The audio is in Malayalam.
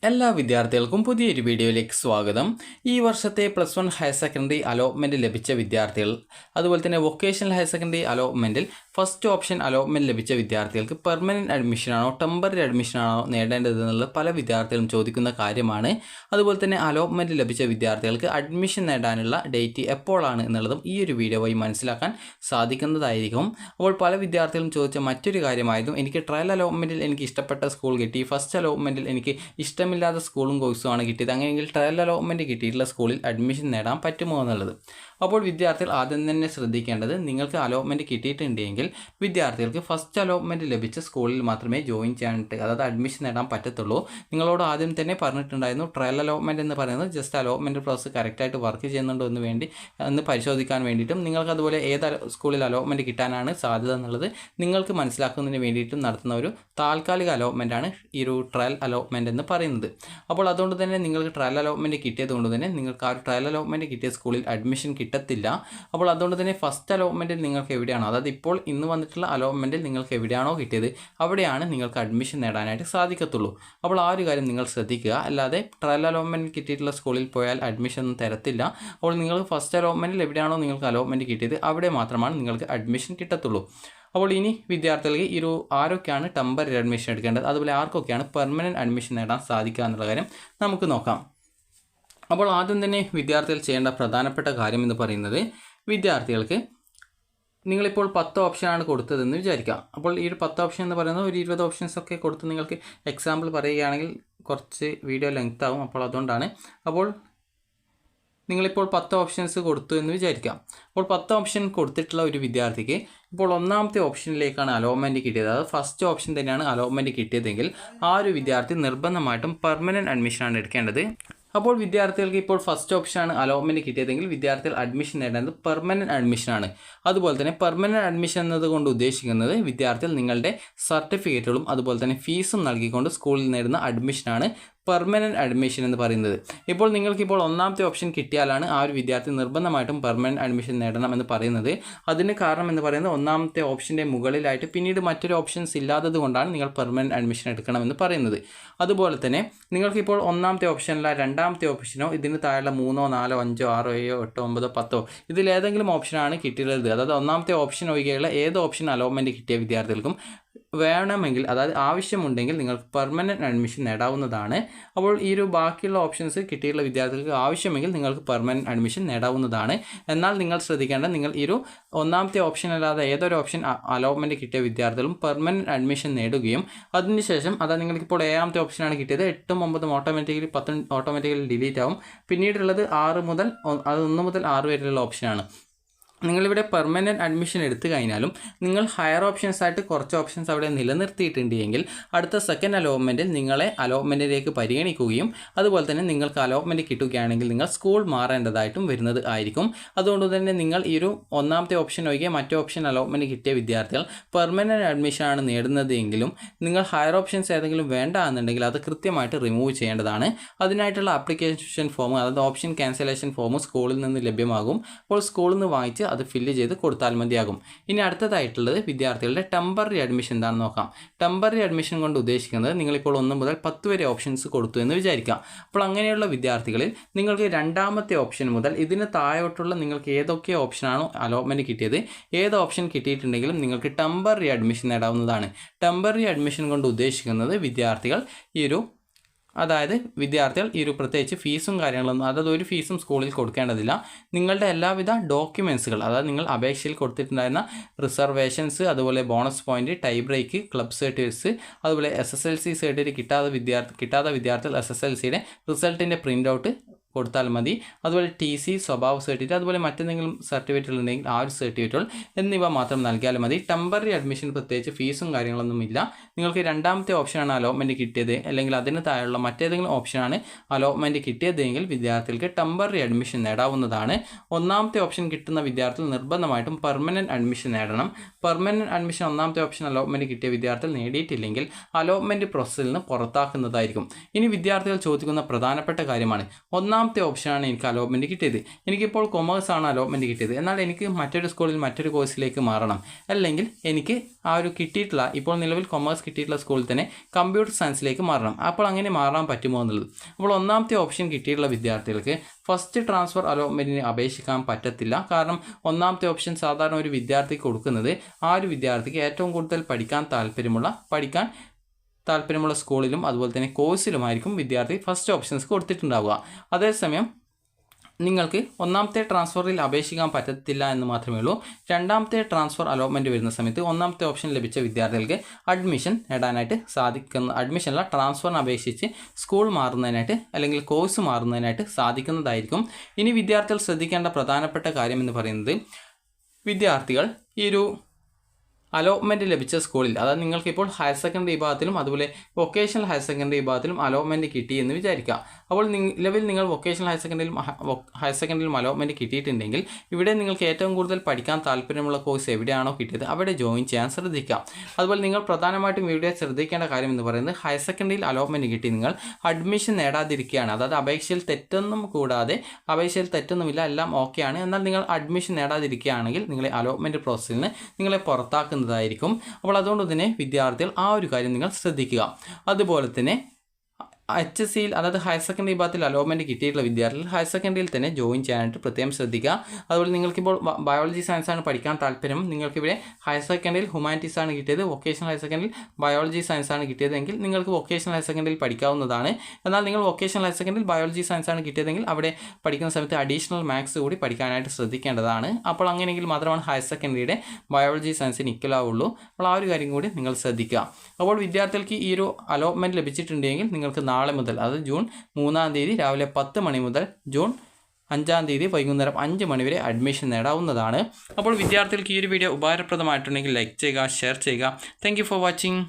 എല്ലാ വിദ്യാർത്ഥികൾക്കും പുതിയൊരു വീഡിയോയിലേക്ക് സ്വാഗതം. ഈ വർഷത്തെ +1 ഹയർ സെക്കൻഡറി അലോട്ട്മെൻറ്റ് ലഭിച്ച വിദ്യാർത്ഥികൾ, അതുപോലെ തന്നെ വൊക്കേഷണൽ ഹയർ സെക്കൻഡറി അലോട്ട്മെൻറ്റിൽ ഫസ്റ്റ് ഓപ്ഷൻ അലോട്ട്മെൻറ്റ് ലഭിച്ച വിദ്യാർത്ഥികൾക്ക് പെർമനൻറ്റ് അഡ്മിഷനാണോ ടെമ്പററി അഡ്മിഷനാണോ നേടേണ്ടതെന്നുള്ളത് പല വിദ്യാർത്ഥികളും ചോദിക്കുന്ന കാര്യമാണ്. അതുപോലെ തന്നെ അലോട്ട്മെൻറ്റ് ലഭിച്ച വിദ്യാർത്ഥികൾക്ക് അഡ്മിഷൻ നേടാനുള്ള ഡേറ്റ് എപ്പോഴാണ് എന്നുള്ളതും ഈ ഒരു വീഡിയോ വഴി മനസ്സിലാക്കാൻ സാധിക്കുന്നതായിരിക്കും. അപ്പോൾ പല വിദ്യാർത്ഥികളും ചോദിച്ച മറ്റൊരു കാര്യമായിരുന്നു, എനിക്ക് ട്രയൽ അലോട്ട്മെൻറ്റിൽ എനിക്ക് ഇഷ്ടപ്പെട്ട സ്കൂൾ കിട്ടി, ഫസ്റ്റ് അലോട്ട്മെൻറ്റിൽ എനിക്ക് ഇഷ്ടമില്ലാത്ത സ്കൂളും കോഴ്സുമാണ് കിട്ടിയത്, അങ്ങനെയെങ്കിൽ ട്രയൽ അലോട്ട്മെൻറ്റ് കിട്ടിയിട്ടുള്ള സ്കൂളിൽ അഡ്മിഷൻ നേടാൻ പറ്റുമോ എന്നുള്ളത്. അപ്പോൾ വിദ്യാർത്ഥികൾ ആദ്യം തന്നെ ശ്രദ്ധിക്കേണ്ടത്, നിങ്ങൾക്ക് അലോട്ട്മെൻറ്റ് കിട്ടിയിട്ടുണ്ടെങ്കിൽ വിദ്യാർത്ഥികൾക്ക് ഫസ്റ്റ് അലോട്ട്മെൻറ്റ് ലഭിച്ച സ്കൂളിൽ മാത്രമേ ജോയിൻ ചെയ്യാനായിട്ട്, അതായത് അഡ്മിഷൻ നേടാൻ പറ്റത്തുള്ളൂ. നിങ്ങളോട് ആദ്യം തന്നെ പറഞ്ഞിട്ടുണ്ടായിരുന്നു, ട്രയൽ അലോട്ട്മെൻറ്റ് എന്ന് പറയുന്നത് ജസ്റ്റ് അലോട്ട്മെൻറ്റ് പ്രോസസ്സ് കറക്റ്റായിട്ട് വർക്ക് ചെയ്യുന്നുണ്ടോ എന്ന് പരിശോധിക്കാൻ വേണ്ടിയിട്ടും നിങ്ങൾക്ക് അതുപോലെ ഏത് സ്കൂളിൽ അലോട്ട്മെൻറ്റ് കിട്ടാനാണ് സാധ്യത എന്നുള്ളത് നിങ്ങൾക്ക് മനസ്സിലാക്കുന്നതിന് വേണ്ടിയിട്ടും നടത്തുന്ന ഒരു താൽക്കാലിക അലോട്ട്മെൻറ്റാണ് ഈ ഒരു ട്രയൽ അലോട്ട്മെൻറ്റ് എന്ന് പറയുന്നത്. അപ്പോൾ അതുകൊണ്ട് തന്നെ നിങ്ങൾക്ക് ട്രയൽ അലോട്ട്മെൻറ്റ് കിട്ടിയത് കൊണ്ട് തന്നെ നിങ്ങൾക്ക് ആ ഒരു ട്രയൽ അലോട്ട്മെൻറ്റ് കിട്ടിയ സ്കൂളിൽ അഡ്മിഷൻ കിട്ടത്തില്ല. അപ്പോൾ അതുകൊണ്ട് തന്നെ ഫസ്റ്റ് അലോട്ട്മെൻറ്റിൽ നിങ്ങൾക്ക് എവിടെയാണോ, അതായത് ഇപ്പോൾ ഇന്ന് വന്നിട്ടുള്ള അലോട്ട്മെൻറ്റിൽ നിങ്ങൾക്ക് എവിടെയാണോ കിട്ടിയത് അവിടെയാണ് നിങ്ങൾക്ക് അഡ്മിഷൻ നേടാനായിട്ട് സാധിക്കത്തുള്ളൂ. അപ്പോൾ ആ ഒരു കാര്യം നിങ്ങൾ ശ്രദ്ധിക്കുക. അല്ലാതെ ട്രയൽ അലോട്ട്മെൻറ്റ് കിട്ടിയിട്ടുള്ള സ്കൂളിൽ പോയാൽ അഡ്മിഷൻ ഒന്നും തരത്തില്ല. അപ്പോൾ നിങ്ങൾ ഫസ്റ്റ് അലോട്ട്മെൻറ്റിൽ എവിടെയാണോ നിങ്ങൾക്ക് അലോട്ട്മെൻറ്റ് കിട്ടിയത് അവിടെ മാത്രമാണ് നിങ്ങൾക്ക് അഡ്മിഷൻ കിട്ടത്തുള്ളൂ. അപ്പോൾ ഇനി വിദ്യാർത്ഥികൾക്ക് ആരൊക്കെയാണ് ടെമ്പററി അഡ്മിഷൻ എടുക്കേണ്ടത്, അതുപോലെ ആർക്കൊക്കെയാണ് പെർമനൻറ്റ് അഡ്മിഷൻ നേടാൻ സാധിക്കുക എന്നുള്ള കാര്യം നമുക്ക് നോക്കാം. അപ്പോൾ ആദ്യം തന്നെ വിദ്യാർത്ഥികൾ ചെയ്യേണ്ട പ്രധാനപ്പെട്ട കാര്യം എന്ന് പറയുന്നത്, വിദ്യാർത്ഥികൾക്ക് നിങ്ങളിപ്പോൾ 10 ഓപ്ഷനാണ് കൊടുത്തതെന്ന് വിചാരിക്കാം. അപ്പോൾ ഈ ഒരു 10 ഓപ്ഷൻ എന്ന് പറയുന്നത് ഒരു 20 ഓപ്ഷൻസ് ഒക്കെ കൊടുത്ത് നിങ്ങൾക്ക് എക്സാമ്പിൾ പറയുകയാണെങ്കിൽ കുറച്ച് വീഡിയോ ലെങ്ത് ആവും. അപ്പോൾ അതുകൊണ്ടാണ്. അപ്പോൾ നിങ്ങളിപ്പോൾ 10 ഓപ്ഷൻസ് കൊടുത്തു എന്ന് വിചാരിക്കാം. അപ്പോൾ 10 ഓപ്ഷൻ കൊടുത്തിട്ടുള്ള ഒരു വിദ്യാർത്ഥിക്ക് ഇപ്പോൾ ഒന്നാമത്തെ ഓപ്ഷനിലേക്കാണ് അലോട്ട്മെൻറ്റ് കിട്ടിയത്, അതായത് ഫസ്റ്റ് ഓപ്ഷൻ തന്നെയാണ് അലോട്ട്മെൻറ്റ് കിട്ടിയതെങ്കിൽ ആ ഒരു വിദ്യാർത്ഥി നിർബന്ധമായിട്ടും പെർമനൻറ്റ് അഡ്മിഷനാണ് എടുക്കേണ്ടത്. അപ്പോൾ വിദ്യാർത്ഥികൾക്ക് ഇപ്പോൾ ഫസ്റ്റ് ഓപ്ഷനാണ് അലോട്ട്മെൻറ്റ് കിട്ടിയതെങ്കിൽ വിദ്യാർത്ഥികൾ അഡ്മിഷൻ നേടേണ്ടത് പെർമനൻറ്റ് അഡ്മിഷനാണ്. അതുപോലെ തന്നെ പെർമനൻറ്റ് അഡ്മിഷൻ എന്നതുകൊണ്ട് ഉദ്ദേശിക്കുന്നത് വിദ്യാർത്ഥികൾ നിങ്ങളുടെ സർട്ടിഫിക്കറ്റുകളും അതുപോലെ തന്നെ ഫീസും നൽകിക്കൊണ്ട് സ്കൂളിൽ നേടുന്ന അഡ്മിഷനാണ് പെർമനൻറ്റ് അഡ്മിഷൻ എന്ന് പറയുന്നത്. ഇപ്പോൾ നിങ്ങൾക്കിപ്പോൾ ഒന്നാമത്തെ ഓപ്ഷൻ കിട്ടിയാലാണ് ആ ഒരു വിദ്യാർത്ഥി നിർബന്ധമായിട്ടും പെർമനൻറ്റ് അഡ്മിഷൻ നേടണം എന്ന് പറയുന്നത്. അതിന് കാരണം എന്ന് പറയുന്നത്, ഒന്നാമത്തെ ഓപ്ഷൻ്റെ മുകളിലായിട്ട് പിന്നീട് മറ്റൊരു ഓപ്ഷൻസ് ഇല്ലാത്തത് കൊണ്ടാണ് നിങ്ങൾ പെർമനൻറ്റ് അഡ്മിഷൻ എടുക്കണമെന്ന് പറയുന്നത്. അതുപോലെ തന്നെ നിങ്ങൾക്കിപ്പോൾ ഒന്നാമത്തെ ഓപ്ഷനല്ല രണ്ടാമത്തെ ഓപ്ഷനോ ഇതിന് താഴെയുള്ള 3, 4, 5, 6, 7, 8, 9, 10 ഇതിലേതെങ്കിലും ഓപ്ഷനാണ് കിട്ടിയിട്ടുള്ളത്, അതായത് ഒന്നാമത്തെ ഓപ്ഷൻ ഒഴികെയുള്ള ഏത് ഓപ്ഷൻ അലോട്ട്മെൻറ്റ് കിട്ടിയ വിദ്യാർത്ഥികൾക്കും വേണമെങ്കിൽ, അതായത് ആവശ്യമുണ്ടെങ്കിൽ നിങ്ങൾക്ക് പെർമനൻറ്റ് അഡ്മിഷൻ നേടാവുന്നതാണ്. അപ്പോൾ ഈ ഒരു ബാക്കിയുള്ള ഓപ്ഷൻസ് കിട്ടിയിട്ടുള്ള വിദ്യാർത്ഥികൾക്ക് ആവശ്യമെങ്കിൽ നിങ്ങൾക്ക് പെർമനൻറ്റ് അഡ്മിഷൻ നേടാവുന്നതാണ്. എന്നാൽ നിങ്ങൾ ശ്രദ്ധിക്കേണ്ടത്, നിങ്ങൾ ഈ ഒരു ഒന്നാമത്തെ ഓപ്ഷൻ അല്ലാതെ ഏതൊരു ഓപ്ഷൻ അലോട്ട്മെൻറ്റ് കിട്ടിയ വിദ്യാർത്ഥികളും പെർമനൻറ്റ് അഡ്മിഷൻ നേടുകയും അതിനുശേഷം, അതായത് നിങ്ങൾക്കിപ്പോൾ 7ാമത്തെ ഓപ്ഷനാണ് കിട്ടിയത്, 8ഉം 9ഉം ഓട്ടോമാറ്റിക്കലി 10 ഓട്ടോമാറ്റിക്കലി ഡിലീറ്റ് ആവും. പിന്നീടുള്ളത് 1 മുതൽ 6 വരെയുള്ള ഓപ്ഷനാണ്. നിങ്ങളിവിടെ പെർമനൻറ്റ് അഡ്മിഷൻ എടുത്തു കഴിഞ്ഞാലും നിങ്ങൾ ഹയർ ഓപ്ഷൻസ് ആയിട്ട് കുറച്ച് ഓപ്ഷൻസ് അവിടെ നിലനിർത്തിയിട്ടുണ്ട് എങ്കിൽ അടുത്ത സെക്കൻഡ് അലോട്ട്മെൻറ്റിൽ നിങ്ങളെ അലോട്ട്മെൻറ്റിലേക്ക് പരിഗണിക്കുകയും അതുപോലെ തന്നെ നിങ്ങൾക്ക് അലോട്ട്മെൻറ്റ് കിട്ടുകയാണെങ്കിൽ നിങ്ങൾ സ്കൂൾ മാറേണ്ടതായിട്ടും വരുന്നത് ആയിരിക്കും. അതുകൊണ്ട് തന്നെ നിങ്ങൾ ഈ ഒരു ഒന്നാമത്തെ ഓപ്ഷൻ ഒഴികെ മറ്റു ഓപ്ഷൻ അലോട്ട്മെൻറ്റ് കിട്ടിയ വിദ്യാർത്ഥികൾ പെർമനൻറ്റ് അഡ്മിഷനാണ് നേടുന്നത് എങ്കിലും നിങ്ങൾ ഹയർ ഓപ്ഷൻസ് ഏതെങ്കിലും വേണ്ട എന്നുണ്ടെങ്കിൽ അത് കൃത്യമായിട്ട് റിമൂവ് ചെയ്യേണ്ടതാണ്. അതിനായിട്ടുള്ള ആപ്ലിക്കേഷൻ ഫോം, അതായത് ഓപ്ഷൻ ക്യാൻസലേഷൻ ഫോം സ്കൂളിൽ നിന്ന് ലഭ്യമാകും. അപ്പോൾ സ്കൂളിൽ നിന്ന് വാങ്ങിച്ച് അത് ഫില്ല് ചെയ്ത് കൊടുത്താൽ മതിയാകും. ഇനി അടുത്തതായിട്ടുള്ളത് വിദ്യാർത്ഥികളുടെ ടെമ്പററി അഡ്മിഷൻ എന്താണെന്ന് നോക്കാം. ടെമ്പററി അഡ്മിഷൻ കൊണ്ട് ഉദ്ദേശിക്കുന്നത്, നിങ്ങളിപ്പോൾ 1 മുതൽ 10 വരെ ഓപ്ഷൻസ് കൊടുത്തു എന്ന് വിചാരിക്കാം. അപ്പോൾ അങ്ങനെയുള്ള വിദ്യാർത്ഥികളിൽ നിങ്ങൾക്ക് രണ്ടാമത്തെ ഓപ്ഷൻ മുതൽ ഇതിന് താഴോട്ടുള്ള നിങ്ങൾക്ക് ഏതൊക്കെ ഓപ്ഷനാണോ അലോട്ട്മെൻറ്റ് കിട്ടിയത്, ഏത് ഓപ്ഷൻ കിട്ടിയിട്ടുണ്ടെങ്കിലും നിങ്ങൾക്ക് ടെമ്പററി അഡ്മിഷൻ നേടാവുന്നതാണ്. ടെമ്പററി അഡ്മിഷൻ കൊണ്ട് ഉദ്ദേശിക്കുന്നത് വിദ്യാർത്ഥികൾ ഈ ഒരു പ്രത്യേകിച്ച് ഫീസും കാര്യങ്ങളൊന്നും, അതായത് ഒരു ഫീസും സ്കൂളിൽ കൊടുക്കേണ്ടതില്ല. നിങ്ങളുടെ എല്ലാവിധ ഡോക്യുമെൻസുകൾ, അതായത് നിങ്ങൾ അപേക്ഷയിൽ കൊടുത്തിട്ടുണ്ടായിരുന്ന റിസർവേഷൻസ്, അതുപോലെ bonus point, tie break, club certificates, അതുപോലെ SSLC സർട്ടിഫിക്കറ്റ് കിട്ടാത്ത വിദ്യാർത്ഥികൾ SSLCയുടെ റിസൾട്ടിൻ്റെ പ്രിൻ്റ് ഔട്ട് കൊടുത്താൽ മതി. അതുപോലെ TC, സ്വഭാവ സർട്ടിഫിക്കറ്റ്, അതുപോലെ മറ്റെന്തെങ്കിലും സർട്ടിഫിക്കറ്റുകൾ ഉണ്ടെങ്കിൽ ആ ഒരു സർട്ടിഫിക്കറ്റുകൾ എന്നിവ മാത്രം നൽകിയാൽ മതി. ടെമ്പററി അഡ്മിഷൻ പ്രത്യേകിച്ച് ഫീസും കാര്യങ്ങളൊന്നും ഇല്ല. നിങ്ങൾക്ക് രണ്ടാമത്തെ ഓപ്ഷനാണ് അലോട്ട്മെൻറ്റ് കിട്ടിയത് അല്ലെങ്കിൽ അതിന് താഴെയുള്ള മറ്റേതെങ്കിലും ഓപ്ഷനാണ് അലോട്ട്മെൻറ്റ് കിട്ടിയതെങ്കിൽ വിദ്യാർത്ഥികൾക്ക് ടെമ്പററി അഡ്മിഷൻ നേടാവുന്നതാണ്. ഒന്നാമത്തെ ഓപ്ഷൻ കിട്ടുന്ന വിദ്യാർത്ഥികൾ നിർബന്ധമായിട്ടും പെർമനൻറ്റ് അഡ്മിഷൻ നേടണം. പെർമനൻറ്റ് അഡ്മിഷൻ ഒന്നാമത്തെ ഓപ്ഷൻ അലോട്ട്മെൻറ്റ് കിട്ടിയ വിദ്യാർത്ഥികൾ നേടിയിട്ടില്ലെങ്കിൽ അലോട്ട്മെൻറ്റ് പ്രോസസ്സിൽ നിന്ന് പുറത്താക്കുന്നതായിരിക്കും. ഇനി വിദ്യാർത്ഥികൾ ചോദിക്കുന്ന പ്രധാനപ്പെട്ട കാര്യമാണ്, ഒന്നാമത്തെ ഓപ്ഷനാണ് എനിക്ക് അലോട്ട്മെൻറ്റ് കിട്ടിയത്, എനിക്കിപ്പോൾ കൊമേഴ്സ് ആണ് അലോട്ട്മെൻറ്റ് കിട്ടിയത്, എന്നാൽ എനിക്ക് മറ്റൊരു സ്കൂളിൽ മറ്റൊരു കോഴ്സിലേക്ക് മാറണം, അല്ലെങ്കിൽ എനിക്ക് ആ ഒരു കിട്ടിയിട്ടുള്ള ഇപ്പോൾ നിലവിൽ കൊമേഴ്സ് കിട്ടിയിട്ടുള്ള സ്കൂളിൽ തന്നെ കമ്പ്യൂട്ടർ സയൻസിലേക്ക് മാറണം, അപ്പോൾ അങ്ങനെ മാറാൻ പറ്റുമോ എന്നുള്ളത്. അപ്പോൾ ഒന്നാമത്തെ ഓപ്ഷൻ കിട്ടിയിട്ടുള്ള വിദ്യാർത്ഥികൾക്ക് ഫസ്റ്റ് ട്രാൻസ്ഫർ അലോട്ട്മെൻറ്റിന് അപേക്ഷിക്കാൻ പറ്റത്തില്ല. കാരണം ഒന്നാമത്തെ ഓപ്ഷൻ സാധാരണ ഒരു വിദ്യാർത്ഥിക്ക് കൊടുക്കുന്നത് ആ ഒരു വിദ്യാർത്ഥിക്ക് ഏറ്റവും കൂടുതൽ പഠിക്കാൻ താല്പര്യമുള്ള സ്കൂളിലും അതുപോലെ തന്നെ കോഴ്സിലുമായിരിക്കും വിദ്യാർത്ഥി ഫസ്റ്റ് ഓപ്ഷൻസ് കൊടുത്തിട്ടുണ്ടാവുക. അതേസമയം നിങ്ങൾക്ക് ഒന്നാമത്തെ ട്രാൻസ്ഫറിൽ അപേക്ഷിക്കാൻ പറ്റത്തില്ല എന്ന് മാത്രമേ ഉള്ളൂ. രണ്ടാമത്തെ ട്രാൻസ്ഫർ അലോട്ട്മെൻറ്റ് വരുന്ന സമയത്ത് ഒന്നാമത്തെ ഓപ്ഷൻ ലഭിച്ച വിദ്യാർത്ഥികൾക്ക് അഡ്മിഷൻ നേടാനായിട്ട് അഡ്മിഷനുള്ള ട്രാൻസ്ഫറിന് അപേക്ഷിച്ച് സ്കൂൾ മാറുന്നതിനായിട്ട് അല്ലെങ്കിൽ കോഴ്സ് മാറുന്നതിനായിട്ട് സാധിക്കുന്നതായിരിക്കും. ഇനി വിദ്യാർത്ഥികൾ ശ്രദ്ധിക്കേണ്ട പ്രധാനപ്പെട്ട കാര്യം എന്ന് പറയുന്നത്, വിദ്യാർത്ഥികൾ ഈ ഒരു അലോട്ട്മെൻറ്റ് ലഭിച്ച സ്കൂളിൽ, അതായത് നിങ്ങൾക്കിപ്പോൾ ഹയർ സെക്കൻഡറി വിഭാഗത്തിലും അതുപോലെ വൊക്കേഷണൽ ഹയർ സെക്കൻഡറി വിഭാഗത്തിലും അലോട്ട്മെൻറ്റ് കിട്ടി എന്ന് വിചാരിക്കുക. അപ്പോൾ നിലവിൽ നിങ്ങൾ വൊക്കേഷണൽ ഹയർ സെക്കൻഡറിയിലും അലോട്ട്മെൻറ്റ് കിട്ടിയിട്ടുണ്ടെങ്കിൽ ഇവിടെ നിങ്ങൾക്ക് ഏറ്റവും കൂടുതൽ പഠിക്കാൻ താല്പര്യമുള്ള കോഴ്സ് എവിടെയാണോ കിട്ടിയത് അവിടെ ജോയിൻ ചെയ്യാൻ ശ്രദ്ധിക്കുക. അതുപോലെ നിങ്ങൾ പ്രധാനമായിട്ടും ഇവിടെ ശ്രദ്ധിക്കേണ്ട കാര്യം എന്ന് പറയുന്നത്, ഹയർ സെക്കൻഡറിയിൽ അലോട്ട്മെൻറ്റ് കിട്ടി നിങ്ങൾ അഡ്മിഷൻ നേടാതിരിക്കുകയാണ്, അതായത് അപേക്ഷയിൽ തെറ്റൊന്നുമില്ല, എല്ലാം ഓക്കെയാണ്, എന്നാൽ നിങ്ങൾ അഡ്മിഷൻ നേടാതിരിക്കുകയാണെങ്കിൽ നിങ്ങളെ അലോട്ട്മെൻറ്റ് പ്രോസസ്സിൽ നിന്ന് നിങ്ങളെ പുറത്താക്കുന്നതായിരിക്കും. അപ്പോൾ അതുകൊണ്ട് തന്നെ വിദ്യാർത്ഥികൾ ആ ഒരു കാര്യം നിങ്ങൾ ശ്രദ്ധിക്കുക. അതുപോലെ തന്നെ HSCയിൽ, അതായത് ഹയർ സെക്കൻഡറി വിഭാഗത്തിൽ അലോട്ട്മെൻറ്റ് കിട്ടിയിട്ടുള്ള വിദ്യാർത്ഥികൾ ഹയർ സെക്കൻഡറിയിൽ തന്നെ ജോയിൻ ചെയ്യാനായിട്ട് പ്രത്യേകം ശ്രദ്ധിക്കുക. അതുപോലെ നിങ്ങൾക്കിപ്പോൾ ബയോളജി സയൻസാണ് പഠിക്കാൻ താല്പര്യം, നിങ്ങൾക്കിവിടെ ഹയർ സെക്കൻഡറിയിൽ ഹ്യൂമാനിറ്റീസ് ആണ് കിട്ടിയത്, വൊക്കേഷണൽ ഹയർ സെക്കൻഡറിയിൽ ബയോളജി സയൻസ് ആണ് കിട്ടിയതെങ്കിൽ നിങ്ങൾക്ക് വൊക്കേഷണൽ ഹയർ സെക്കൻഡറിയിൽ പഠിക്കാവുന്നതാണ്. എന്നാൽ നിങ്ങൾ വൊക്കേഷണൽ ഹയർ സെക്കൻഡറിയിൽ ബയോളജി സയൻസ് ആണ് കിട്ടിയതെങ്കിൽ അവിടെ പഠിക്കുന്ന സമയത്ത് അഡീഷണൽ മാത്സ് കൂടി പഠിക്കാനായിട്ട് ശ്രദ്ധിക്കേണ്ടതാണ്. അപ്പോൾ അങ്ങനെയെങ്കിൽ മാത്രമാണ് ഹയർ സെക്കൻഡറിയുടെ ബയോളജി സയൻസിന് ഇക്വലാവുള്ളൂ. അപ്പോൾ ആ ഒരു കാര്യം കൂടി നിങ്ങൾ ശ്രദ്ധിക്കുക. അപ്പോൾ വിദ്യാർത്ഥികൾക്ക് ഈ ഒരു അലോട്ട്മെൻറ്റ് ലഭിച്ചിട്ടുണ്ടെങ്കിൽ നിങ്ങൾക്ക് നാളെ മുതൽ, അതായത് ജൂൺ 3-ാം തീയതി രാവിലെ 10 മണി മുതൽ ജൂൺ 5-ാം തീയതി വൈകുന്നേരം 5 മണി വരെ അഡ്മിഷൻ നേടാവുന്നതാണ്. അപ്പോൾ വിദ്യാർത്ഥികൾക്ക് ഈ ഒരു വീഡിയോ ഉപകാരപ്രദമായിട്ടുണ്ടെങ്കിൽ ലൈക്ക് ചെയ്യുക, ഷെയർ ചെയ്യുക. Thank you for watching.